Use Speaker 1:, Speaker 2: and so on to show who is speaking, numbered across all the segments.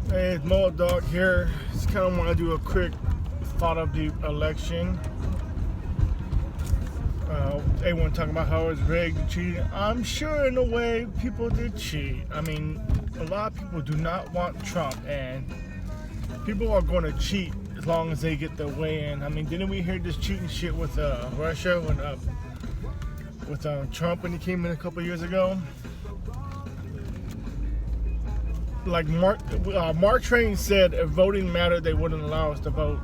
Speaker 1: Hey, it's Mo Dog here. Just kind of want to do a quick thought of the election. Everyone talking about how it's rigged and cheating. I'm sure in a way people did cheat. I mean, a lot of people do not want Trump, and people are going to cheat as long as they get their way in. I mean, didn't we hear this cheating shit with Russia with Trump when he came in a couple years ago? Like Mark Twain said, if voting mattered, they wouldn't allow us to vote.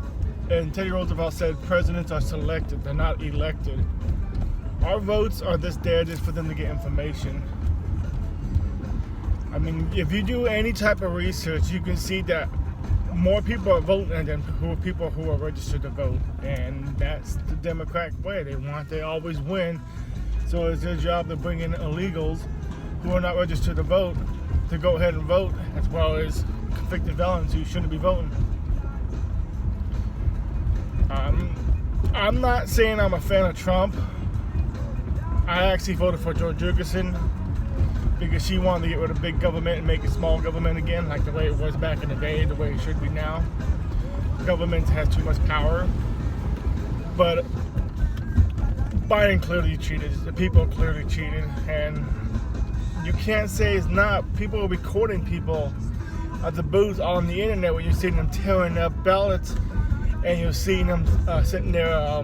Speaker 1: And Teddy Roosevelt said, presidents are selected, they're not elected. Our votes are there just for them to get information. I mean, if you do any type of research, you can see that more people are voting than people who are registered to vote. And that's the Democratic way. They always win. So it's their job to bring in illegals who are not registered to vote to go ahead and vote, as well as convicted felons who shouldn't be voting. I'm not saying I'm a fan of Trump. I actually voted for George Jurgensen because she wanted to get rid of big government and make it small government again, like the way it was back in the day, the way it should be now. Government has too much power. But Biden clearly cheated. The people clearly cheated, and you can't say it's not. People are recording people at the booth on the internet where you're seeing them tearing up ballots, and you're seeing them sitting there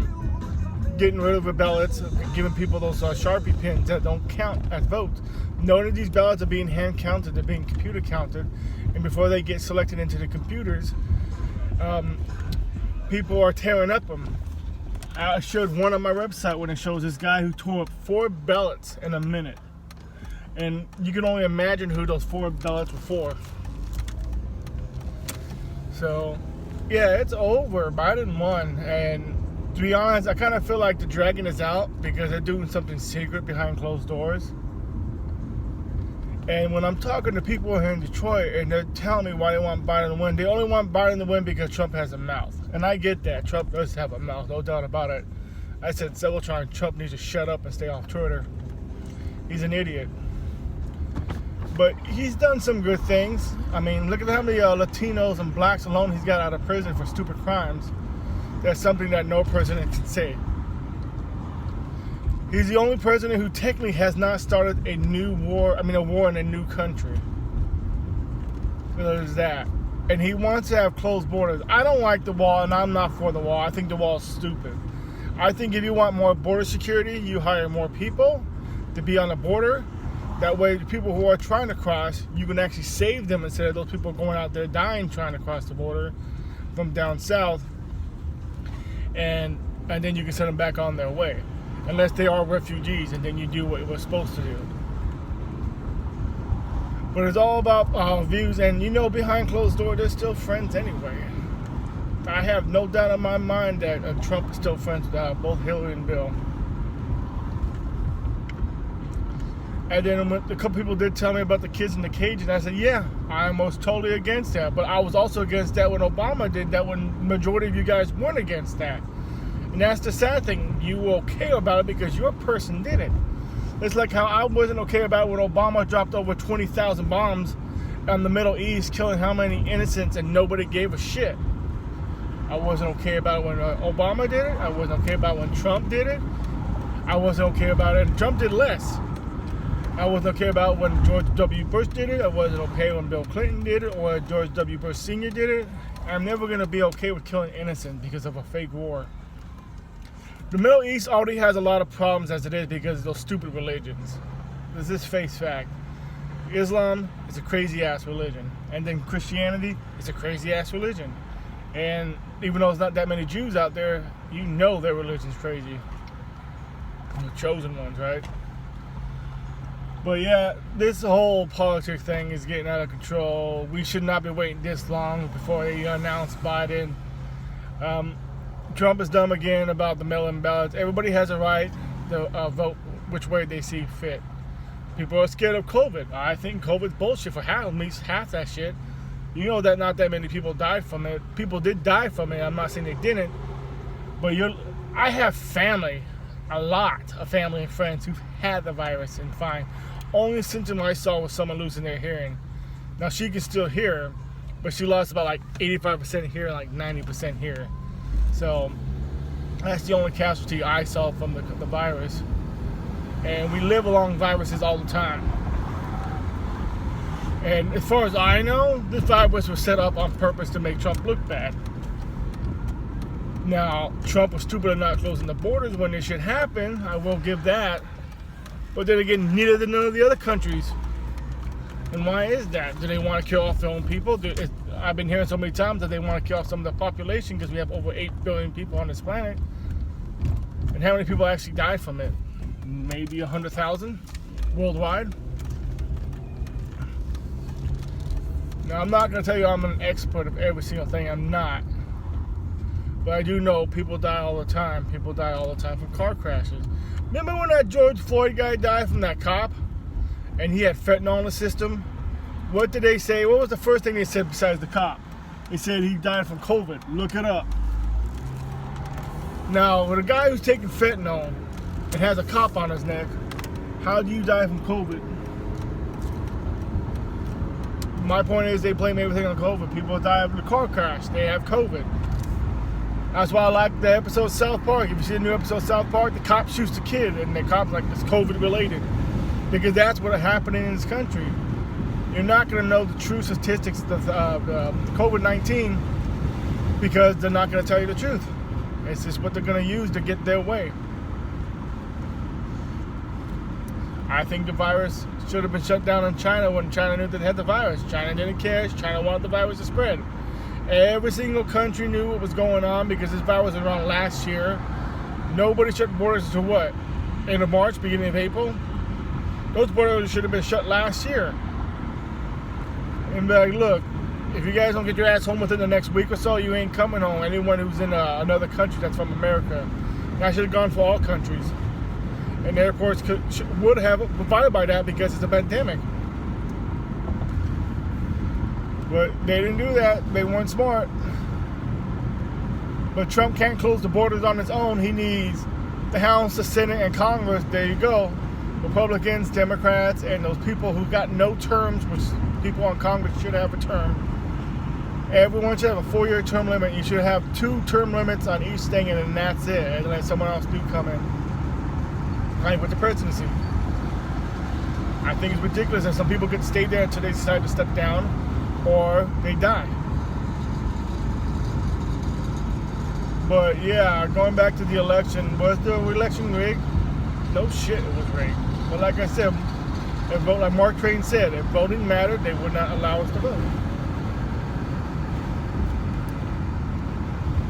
Speaker 1: getting rid of the ballots, giving people those Sharpie pins that don't count as votes. None of these ballots are being hand counted, they're being computer counted, and before they get selected into the computers, people are tearing up them. I showed one on my website when it shows this guy who tore up 4 ballots in a minute. And you can only imagine who those 4 ballots were for. So, yeah, it's over. Biden won. And to be honest, I kind of feel like the dragging is out because they're doing something secret behind closed doors. And when I'm talking to people here in Detroit and they're telling me why they want Biden to win, they only want Biden to win because Trump has a mouth. And I get that. Trump does have a mouth, no doubt about it. I said several times Trump needs to shut up and stay off Twitter. He's an idiot. But he's done some good things. I mean, look at how many Latinos and blacks alone he's got out of prison for stupid crimes. That's something that no president can say. He's the only president who technically has not started a war in a new country. So there's that. And he wants to have closed borders. I don't like the wall, and I'm not for the wall. I think the wall is stupid. I think if you want more border security, you hire more people to be on the border. That way, the people who are trying to cross, you can actually save them instead of those people going out there dying trying to cross the border from down south. And then you can send them back on their way. Unless they are refugees, and then you do what we're supposed to do. But it's all about views, and behind closed doors, they're still friends anyway. I have no doubt in my mind that Trump is still friends with both Hillary and Bill. And then a couple people did tell me about the kids in the cage, and I said, yeah, I'm most totally against that. But I was also against that when Obama did that, when majority of you guys weren't against that. And that's the sad thing. You were okay about it because your person did it. It's like how I wasn't okay about it when Obama dropped over 20,000 bombs on the Middle East, killing how many innocents, and nobody gave a shit. I wasn't okay about it when Obama did it. I wasn't okay about it when Trump did it. I wasn't okay about it, and Trump did less. I wasn't okay about when George W. Bush did it. I wasn't okay when Bill Clinton did it or George W. Bush Sr. did it. I'm never going to be okay with killing innocents because of a fake war. The Middle East already has a lot of problems as it is because of those stupid religions. This is face fact. Islam is a crazy-ass religion. And then Christianity is a crazy-ass religion. And even though there's not that many Jews out there, their religion's crazy. The chosen ones, right? But yeah, this whole politics thing is getting out of control. We should not be waiting this long before they announce Biden. Trump is dumb again about the mail-in ballots. Everybody has a right to vote which way they see fit. People are scared of COVID. I think COVID's bullshit for at least half that shit. You know that not that many people died from it. People did die from it. I'm not saying they didn't. But I have family, a lot of family and friends who've had the virus and fine. Only symptom I saw was someone losing their hearing. Now she can still hear, but she lost about like 85% here, like 90% here. So that's the only casualty I saw from the virus. And we live along viruses all the time. And as far as I know, this virus was set up on purpose to make Trump look bad. Now, Trump was stupid in not closing the borders when this shit happened. I will give that. But then again, neither did none of the other countries. And why is that? Do they want to kill off their own people? I've been hearing so many times that they want to kill off some of the population because we have over 8 billion people on this planet. And how many people actually died from it? Maybe 100,000 worldwide. Now, I'm not going to tell you I'm an expert of every single thing. I'm not. But I do know people die all the time. People die all the time from car crashes. Remember when that George Floyd guy died from that cop? And he had fentanyl in the system? What did they say? What was the first thing they said besides the cop? They said he died from COVID. Look it up. Now, with a guy who's taking fentanyl and has a cop on his neck, how do you die from COVID? My point is they blame everything on COVID. People die of the car crash. They have COVID. That's why I like the episode of South Park. If you see the new episode of South Park, the cop shoots the kid, and the cop's like, it's COVID related. Because that's what's happening in this country. You're not going to know the true statistics of COVID-19 because they're not going to tell you the truth. It's just what they're going to use to get their way. I think the virus should have been shut down in China when China knew they had the virus. China didn't care. China wanted the virus to spread. Every single country knew what was going on because this virus was around last year. Nobody shut borders until what? End of March, beginning of April? Those borders should have been shut last year. And be like, look, if you guys don't get your ass home within the next week or so, you ain't coming home. Anyone who's in another country that's from America. And I should have gone for all countries. And airports would have abided by that because it's a pandemic. But they didn't do that. They weren't smart. But Trump can't close the borders on his own. He needs the House, the Senate, and Congress. There you go. Republicans, Democrats, and those people who got no terms, which people on Congress should have a term. Everyone should have a 4-year term limit. You should have 2 term limits on each thing, and then that's it. And let someone else do come in. Like with the presidency. I think it's ridiculous that some people could stay there until they decide to step down or they die. But yeah, going back to the election, was the election rigged? No shit, it was rigged. But like I said, like Mark Twain said, if voting mattered, they would not allow us to vote.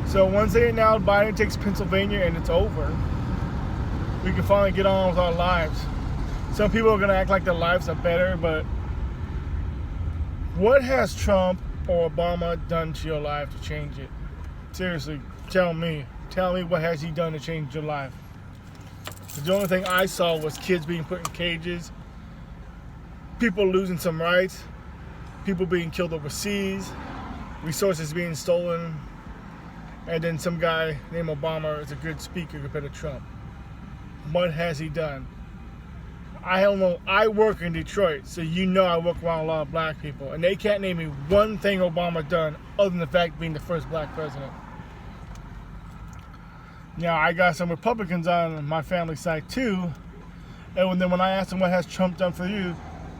Speaker 1: So once they announced Biden takes Pennsylvania and it's over, we can finally get on with our lives. Some people are going to act like their lives are better, but what has Trump or Obama done to your life to change it? Seriously, tell me. Tell me what has he done to change your life? The only thing I saw was kids being put in cages, people losing some rights, people being killed overseas, resources being stolen, and then some guy named Obama is a good speaker compared to Trump. What has he done? I don't know. I work in Detroit, so you know I work around a lot of black people, and they can't name me one thing Obama done other than the fact of being the first black president. Now, I got some Republicans on my family side too, and then when I ask them what has Trump done for you,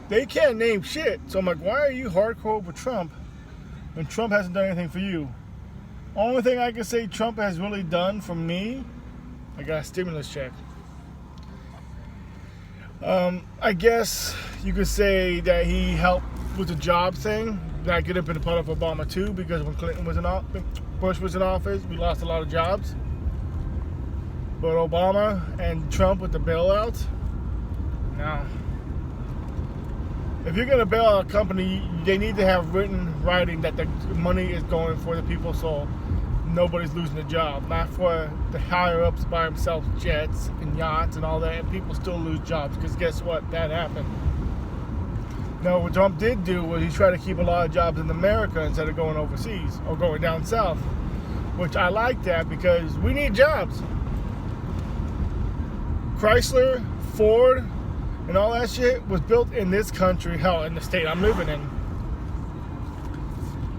Speaker 1: they can't name shit. So I'm like, why are you hardcore with Trump when Trump hasn't done anything for you? Only thing I can say Trump has really done for me, I got a stimulus check. I guess you could say that he helped with the job thing. That could have been a part of Obama too, because when Bush was in office, we lost a lot of jobs. But Obama and Trump with the bailouts, no. If you're going to bail out a company, they need to have writing that the money is going for the people, so nobody's losing a job. Not for the higher-ups by themselves, jets and yachts and all that, and people still lose jobs, because guess what? That happened. Now, what Trump did do was he tried to keep a lot of jobs in America instead of going overseas or going down south, which I like that because we need jobs. Chrysler, Ford, and all that shit was built in this country, hell, in the state I'm living in.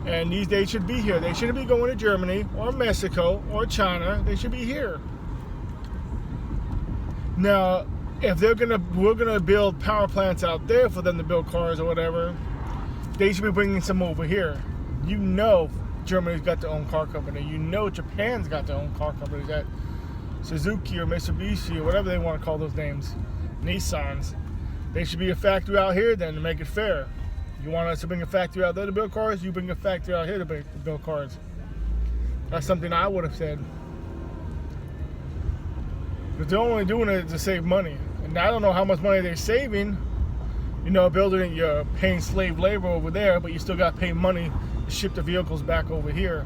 Speaker 1: And they should be here. They shouldn't be going to Germany or Mexico or China. They should be here. Now, if we're gonna build power plants out there for them to build cars or whatever, they should be bringing some over here. You know, Germany's got their own car company. You know, Japan's got their own car company. That Suzuki or Mitsubishi or whatever they want to call those names, Nissans. They should be a factory out here then to make it fair. You want us to bring a factory out there to build cars? You bring a factory out here to build cars. That's something I would have said. But they're only doing it to save money. And I don't know how much money they're saving. You know, building it, you're paying slave labor over there, but you still got to pay money to ship the vehicles back over here.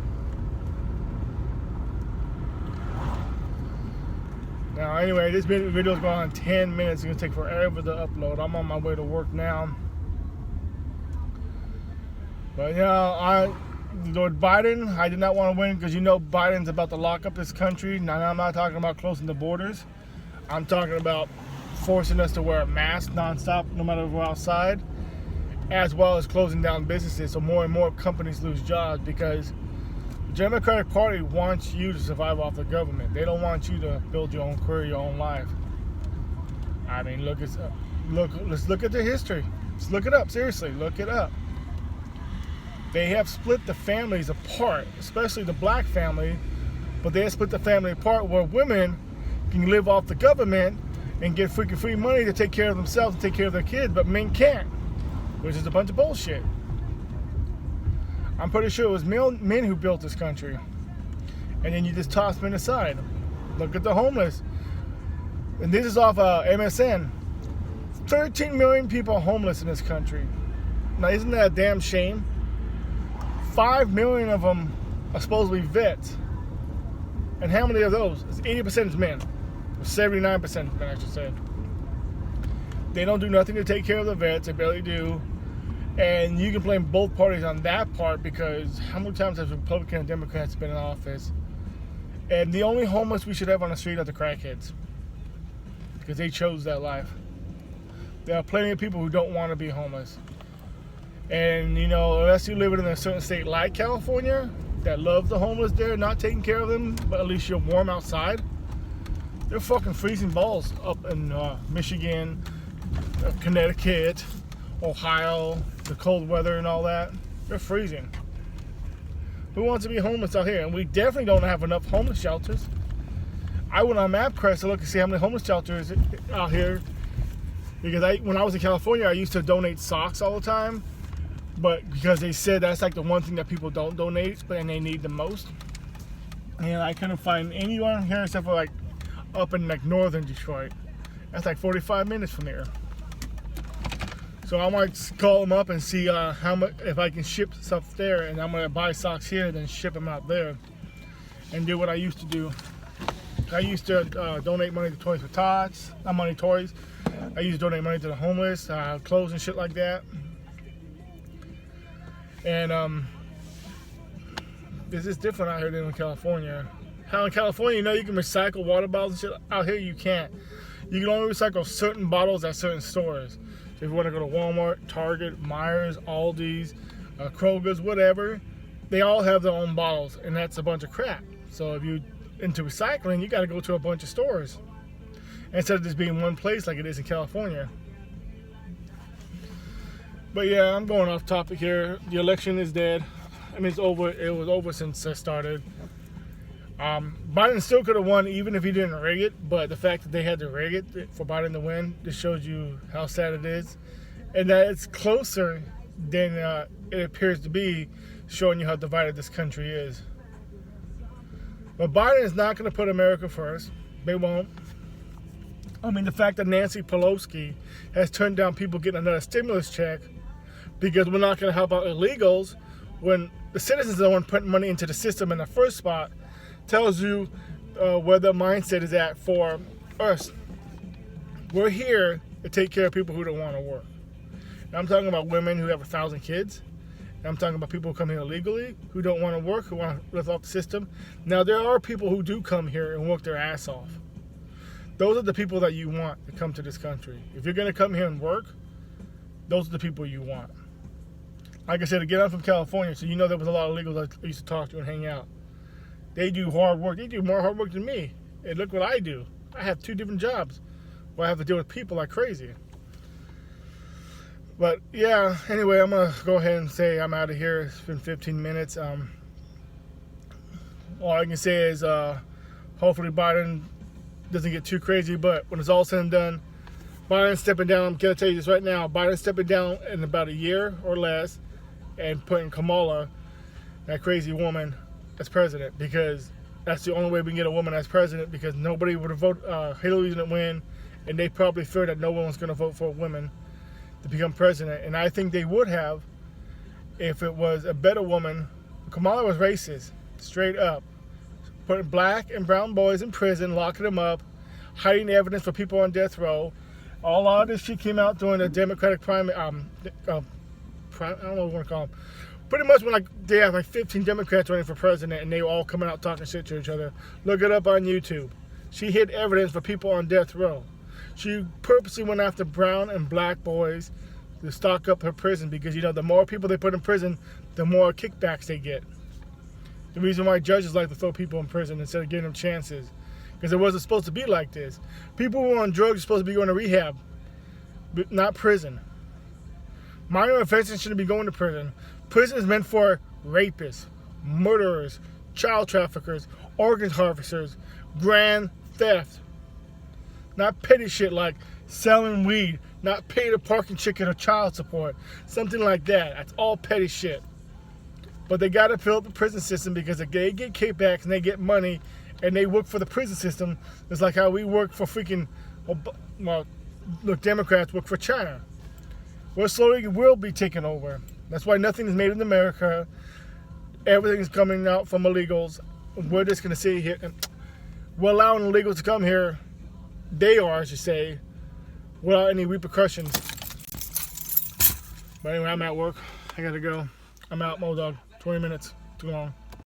Speaker 1: Now, anyway, this video is going on 10 minutes. It's going to take forever to upload. I'm on my way to work now. But, Lord Biden, I did not want to win because you know Biden's about to lock up this country. Now, I'm not talking about closing the borders. I'm talking about forcing us to wear a mask nonstop, no matter if we're outside, as well as closing down businesses so more and more companies lose jobs because the Democratic Party wants you to survive off the government. They don't want you to build your own career, your own life. I mean, let's look at the history. Let's look it up. Seriously, look it up. They have split the families apart, especially the black family, but they have split the family apart where women can live off the government and get freaking free money to take care of themselves and take care of their kids, but men can't, which is a bunch of bullshit. I'm pretty sure it was men who built this country, and then you just toss men aside. Look at the homeless. And this is off MSN. 13 million people are homeless in this country. Now, isn't that a damn shame? 5 million of them are supposedly vets. And how many of those? 80% is men. Or 79% is men, I should say. They don't do nothing to take care of the vets. They barely do. And you can blame both parties on that part because how many times have Republicans and Democrats been in office? And the only homeless we should have on the street are the crackheads. Because they chose that life. There are plenty of people who don't want to be homeless. And, you know, unless you live in a certain state like California that loves the homeless there, not taking care of them, but at least you're warm outside, they're fucking freezing balls up in Michigan, Connecticut, Ohio, the cold weather and all that. They're freezing. Who wants to be homeless out here? And we definitely don't have enough homeless shelters. I went on MapQuest to look and see how many homeless shelters out here. Because when I was in California, I used to donate socks all the time. But because they said that's like the one thing that people don't donate, and they need the most. And I couldn't find anyone here except for like up in like northern Detroit. That's like 45 minutes from here. So I might call them up and see how much, if I can ship stuff there, and I'm gonna buy socks here, then ship them out there, and do what I used to do. I used to donate money to Toys for Tots, not money toys. I used to donate money to the homeless, clothes and shit like that. And this is different out here than in California. How in California, you know, you can recycle water bottles and shit. Out here, you can't. You can only recycle certain bottles at certain stores. So if you want to go to Walmart, Target, Myers, Aldi's, Kroger's, whatever, they all have their own bottles, and that's a bunch of crap. So if you're into recycling, you got to go to a bunch of stores instead of just being one place like it is in California. But yeah, I'm going off topic here. The election is dead. I mean, it's over. It was over since it started. Biden still could have won even if he didn't rig it, but the fact that they had to rig it for Biden to win just shows you how sad it is, and that it's closer than it appears to be, showing you how divided this country is. But Biden is not going to put America first. They won't. I mean, the fact that Nancy Pelosi has turned down people getting another stimulus check because we're not going to help out illegals when the citizens are the one putting money into the system in the first spot, tells you where the mindset is at for us. We're here to take care of people who don't want to work. And I'm talking about women who have 1,000 kids. And I'm talking about people who come here illegally, who don't want to work, who want to live off the system. Now, there are people who do come here and work their ass off. Those are the people that you want to come to this country. If you're going to come here and work, those are the people you want. Like I said, again, I'm from California, so you know there was a lot of illegals I used to talk to and hang out. They do hard work. They do more hard work than me. And look what I do. I have 2 different jobs where I have to deal with people like crazy. But yeah, anyway, I'm going to go ahead and say I'm out of here. It's been 15 minutes. All I can say is hopefully Biden doesn't get too crazy, but when it's all said and done, Biden's stepping down. I'm going to tell you this right now. Biden's stepping down in about a year or less and putting Kamala, that crazy woman, as president, because that's the only way we can get a woman as president, because nobody would have voted. Hillary didn't win, and they probably feared that no one was going to vote for a woman to become president. And I think they would have if it was a better woman. Kamala was racist, straight up. Putting black and brown boys in prison, locking them up, hiding evidence for people on death row. A lot of this shit came out during the Democratic primary. I don't know what you want to call them. Pretty much when they have 15 Democrats running for president, and they were all coming out talking shit to each other. Look it up on YouTube. She hid evidence for people on death row. She purposely went after brown and black boys to stock up her prison, because the more people they put in prison, the more kickbacks they get. The reason why judges like to throw people in prison instead of giving them chances, because it wasn't supposed to be like this. People who are on drugs are supposed to be going to rehab, but not prison. Minor offenses shouldn't be going to prison. Prison is meant for rapists, murderers, child traffickers, organ harvesters, grand theft. Not petty shit like selling weed, not paying a parking ticket or child support. Something like that. That's all petty shit. But they got to fill up the prison system, because if they get kickbacks and they get money and they work for the prison system, it's like how we work for freaking, well, look, Democrats work for China. Well, slowly will be taken over. That's why nothing is made in America. Everything is coming out from illegals. We're just going to sit here. And we're allowing illegals to come here. They are, I should say, without any repercussions. But anyway, I'm at work. I got to go. I'm out, Modog. 20 minutes. Too long.